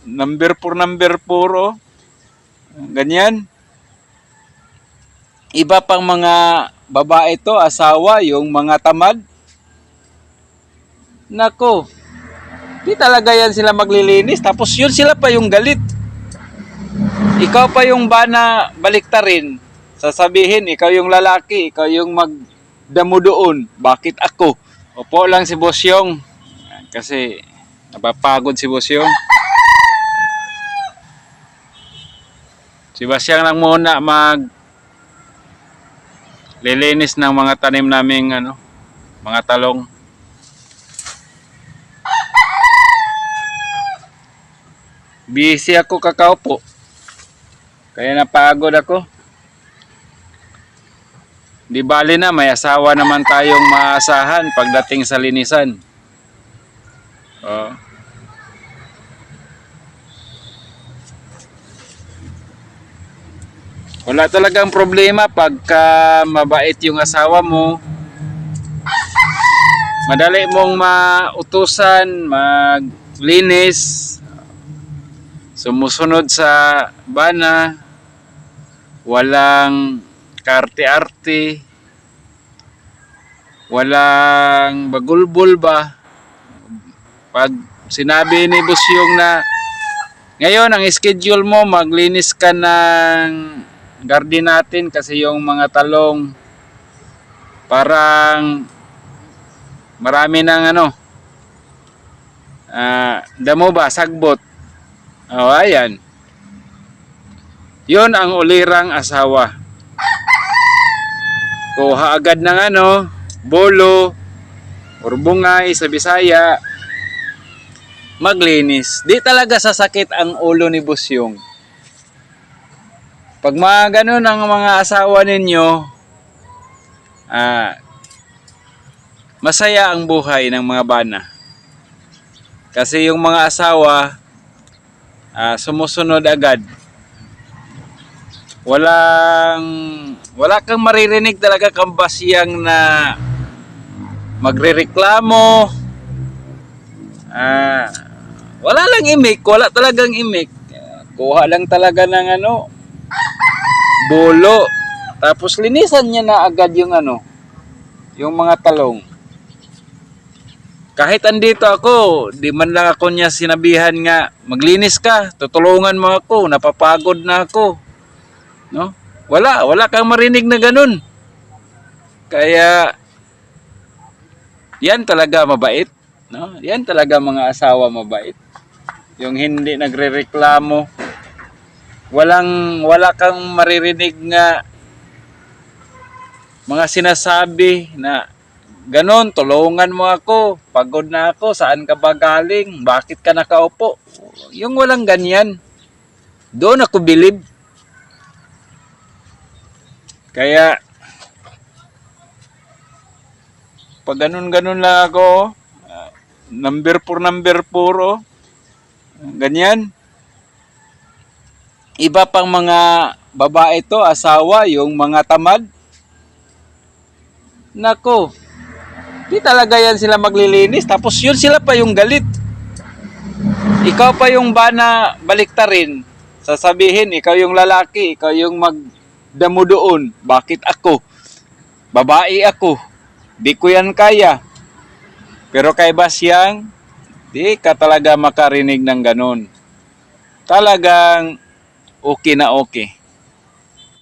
number 4, oh. Ganyan. Iba pang mga babae to, asawa, yung mga tamad. Nako, di talaga yan sila maglilinis. Tapos yun sila pa yung galit. Ikaw pa yung bana baliktarin. Sasabihin, ikaw yung lalaki, ikaw yung magdamo doon. Bakit ako? Opo lang si Bosyong. Kasi napapagod si Bosyong. Si Basyang lang muna lilinis ng mga tanim naming mga talong. Busy ako kakaupo. Kaya napagod ako. Di bali na, may asawa naman tayong maasahan pagdating sa linisan. Oh. Wala talagang problema pagka mabait yung asawa mo. Madali mong mautusan, maglinis, sumusunod sa bana, walang karte-arte, walang bagulbul ba. Pag sinabi ni Bosyong na ngayon ang schedule mo, maglinis ka ng garden natin kasi yung mga talong parang marami ng damo ba, sagbot. Oh, ayan. Yun ang ulirang asawa. Kuha agad ng bolo or bungay sa Bisaya, maglinis. Di talaga sasakit ang ulo ni Bosyong. Pag mga ganun ang mga asawa ninyo, masaya ang buhay ng mga bana. Kasi yung mga asawa, sumusunod agad. Wala kang maririnig talaga kang Basyang na magrereklamo. Wala lang imik, wala talagang imik. Kuha lang talaga ng bolo. Tapos linisan niya na agad yung yung mga talong. Kahit andito ako, di man lang ako niya sinabihan nga, maglinis ka, tutulungan mo ako, napapagod na ako. No? Wala kang marinig na ganun. Kaya yan talaga mabait, no? Yan talaga mga asawa mabait. Yung hindi nagrereklamo. Wala kang maririnig nga mga sinasabi na ganon, tulungan mo ako, pagod na ako, saan ka ba galing, bakit ka nakaupo. Yung walang ganyan, doon ako bilib. Kaya pag ganon lang ako, number 4, oh, ganyan. Iba pang mga babae to, asawa, yung mga tamad. Nako, di talaga yan sila maglilinis. Tapos yun sila pa yung galit. Ikaw pa yung bana baliktarin. Sasabihin, ikaw yung lalaki, ikaw yung magdamo doon. Bakit ako? Babae ako. Di ko yan kaya. Pero kay Basyang, di ka talaga makarinig ng ganon. Talagang okay na okay.